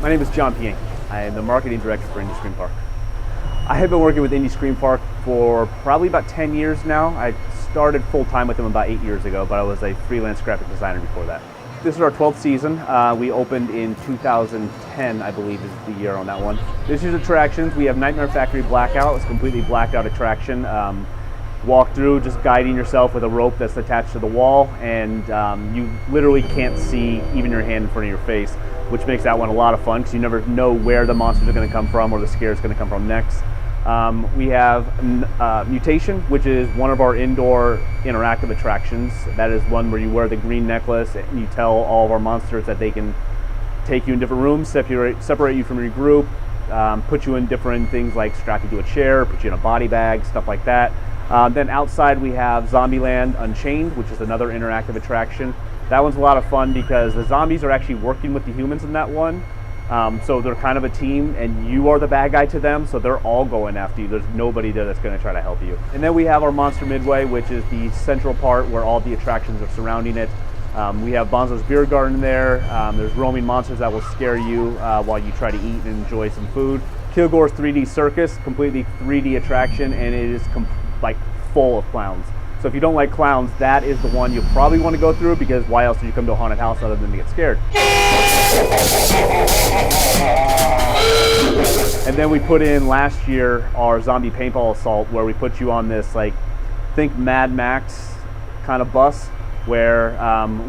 My name is John Pianki. I am the marketing director for Indy Scream Park. I have been working with Indy Scream Park for probably about 10 years now. I started full-time with them about 8 years ago, but I was a freelance graphic designer before that. This is our 12th season. We opened in 2010, I believe is the year on that one. This year's attractions, we have Nightmare Factory Blackout. It's a completely blacked out attraction. Walk through just guiding yourself with a rope that's attached to the wall, and you literally can't see even your hand in front of your face, which makes that one a lot of fun because you never know where the monsters are going to come from or the scare is going to come from next. We have Mutation, which is one of our indoor interactive attractions. That is one where you wear the green necklace and you tell all of our monsters that they can take you in different rooms, separate you from your group, put you in different things like strap you to a chair, put you in a body bag, stuff like that. Then outside we have Zombieland Unchained, which is another interactive attraction. That one's a lot of fun because the zombies are actually working with the humans in that one. So they're kind of a team and you are the bad guy to them, so they're all going after you. There's nobody there that's going to try to help you. And then we have our Monster Midway, which is the central part where all the attractions are surrounding it. We have Bonzo's Beer Garden there. There's roaming monsters that will scare you while you try to eat and enjoy some food. Kilgore's 3D Circus, completely 3D attraction, and it is like full of clowns. So if you don't like clowns, that is the one you'll probably want to go through, because why else do you come to a haunted house other than to get scared? And then we put in last year our zombie paintball assault, where we put you on this, like, think Mad Max kind of bus, where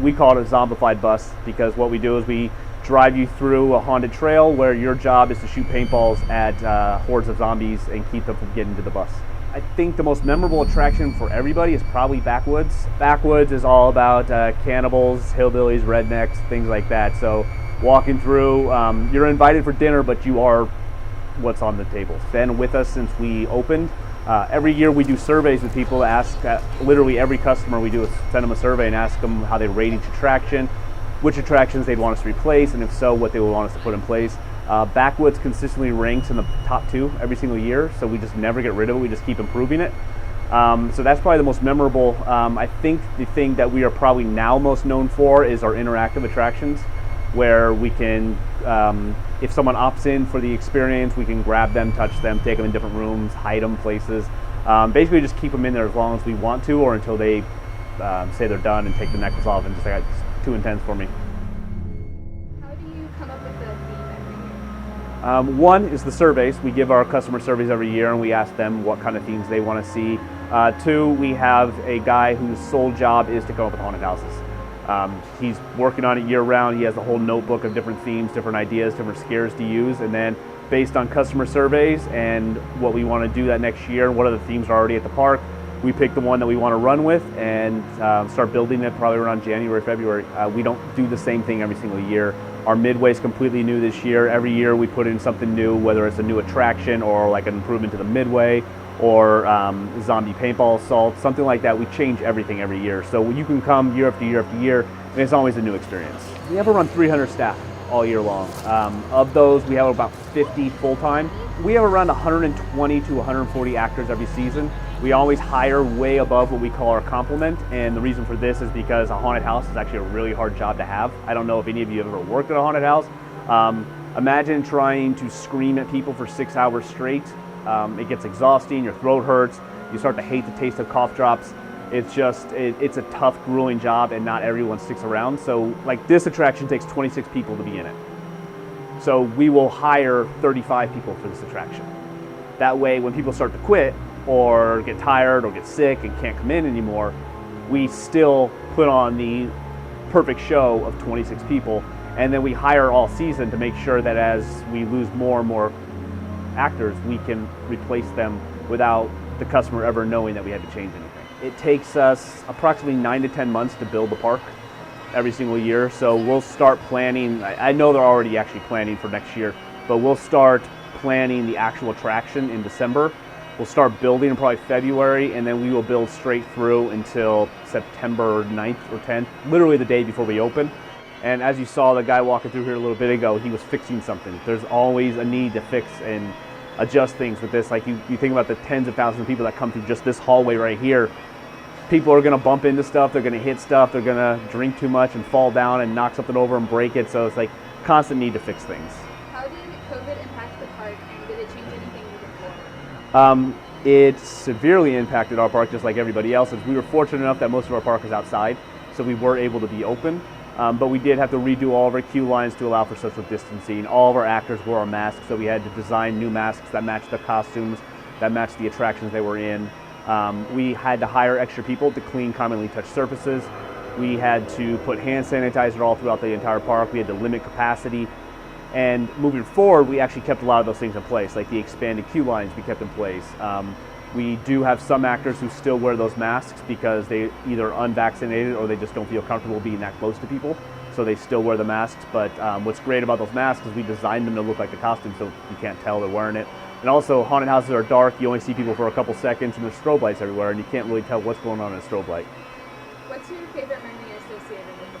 we call it a zombified bus, because what we do is we drive you through a haunted trail where your job is to shoot paintballs at hordes of zombies and keep them from getting to the bus. I think the most memorable attraction for everybody is probably Backwoods. Backwoods is all about cannibals, hillbillies, rednecks, things like that. So walking through, you're invited for dinner, but you are what's on the table. Been with us since we opened. Every year we do surveys with people to ask, literally every customer we do send them a survey and ask them how they rate each attraction, which attractions they'd want us to replace, and if so, what they would want us to put in place. Backwoods consistently ranks in the top 2 every single year, so we just never get rid of it, we just keep improving it. So that's probably the most memorable. I think the thing that we are probably now most known for is our interactive attractions, where we can, if someone opts in for the experience, we can grab them, touch them, take them in different rooms, hide them places. Basically just keep them in there as long as we want to, or until they say they're done and take the necklace off and just like, it's too intense for me. One is the surveys. We give our customer surveys every year and we ask them what kind of themes they want to see. 2, we have a guy whose sole job is to come up with haunted houses. He's working on it year round. He has a whole notebook of different themes, different ideas, different scares to use, and then based on customer surveys and what we want to do that next year, what other themes are already at the park, we pick the one that we want to run with and start building it probably around January, February. We don't do the same thing every single year. Our Midway is completely new this year. Every year we put in something new, whether it's a new attraction or like an improvement to the Midway or zombie paintball assault, something like that. We change everything every year. So you can come year after year after year, and it's always a new experience. We have around 300 staff all year long. Of those, we have about 50 full-time. We have around 120 to 140 actors every season. We always hire way above what we call our complement, and the reason for this is because a haunted house is actually a really hard job to have. I don't know if any of you have ever worked at a haunted house. Imagine trying to scream at people for 6 hours straight. It gets exhausting, your throat hurts, you start to hate the taste of cough drops. It's just, it's a tough, grueling job, and not everyone sticks around. So like this attraction takes 26 people to be in it. So we will hire 35 people for this attraction. That way when people start to quit or get tired or get sick and can't come in anymore, we still put on the perfect show of 26 people, and then we hire all season to make sure that as we lose more and more actors, we can replace them without the customer ever knowing that we had to change anything. It takes us approximately 9 to 10 months to build the park every single year, so we'll start planning. I know they're already actually planning for next year, but we'll start planning the actual attraction in December. We'll start building in probably February, and then we will build straight through until September 9th or 10th, literally the day before we open. And as you saw the guy walking through here a little bit ago, he was fixing something. There's always a need to fix and adjust things with this. Like you think about the tens of thousands of people that come through just this hallway right here. People are gonna bump into stuff, they're gonna hit stuff, they're gonna drink too much and fall down and knock something over and break it. So it's like constant need to fix things. It severely impacted our park, just like everybody else's. We were fortunate enough that most of our park is outside, so we were able to be open. But we did have to redo all of our queue lines to allow for social distancing. All of our actors wore our masks, so we had to design new masks that matched the costumes, that matched the attractions they were in. We had to hire extra people to clean commonly touched surfaces. We had to put hand sanitizer all throughout the entire park. We had to limit capacity. And moving forward, we actually kept a lot of those things in place, like the expanded queue lines we kept in place. We do have some actors who still wear those masks because they either unvaccinated or they just don't feel comfortable being that close to people, so they still wear the masks. But what's great about those masks is we designed them to look like the costume, so you can't tell they're wearing it. And also, haunted houses are dark. You only see people for a couple seconds, and there's strobe lights everywhere, and you can't really tell what's going on in a strobe light. What's your favorite memory associated with the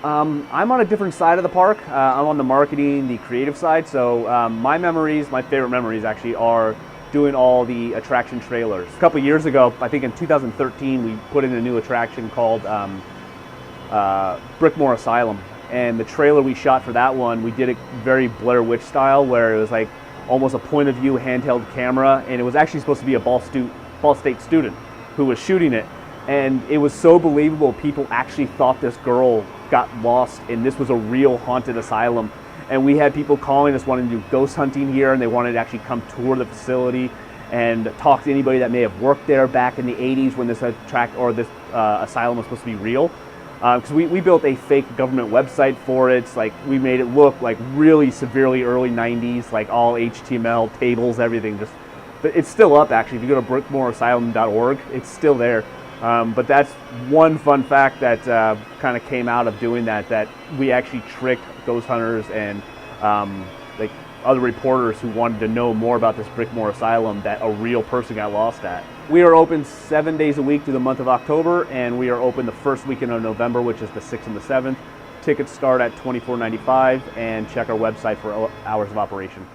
park? I'm on a different side of the park. I'm on the marketing, the creative side. So my favorite memories actually are doing all the attraction trailers. A couple years ago, I think in 2013, we put in a new attraction called Brickmore Asylum. And the trailer we shot for that one, we did it very Blair Witch style, where it was like almost a point of view handheld camera. And it was actually supposed to be a Ball State student who was shooting it. And it was so believable, people actually thought this girl got lost and this was a real haunted asylum. And we had people calling us wanting to do ghost hunting here, and they wanted to actually come tour the facility and talk to anybody that may have worked there back in the 80s when this asylum was supposed to be real. Because we built a fake government website for it. Like, we made it look like really severely early 90s, like all HTML, tables, everything. But it's still up, actually. If you go to brickmoreasylum.org, it's still there. But that's one fun fact that kind of came out of doing that we actually tricked ghost hunters and like other reporters who wanted to know more about this Brickmore Asylum that a real person got lost at. We are open 7 days a week through the month of October, and we are open the first weekend of November, which is the 6th and the 7th. Tickets start at $24.95, and check our website for hours of operation.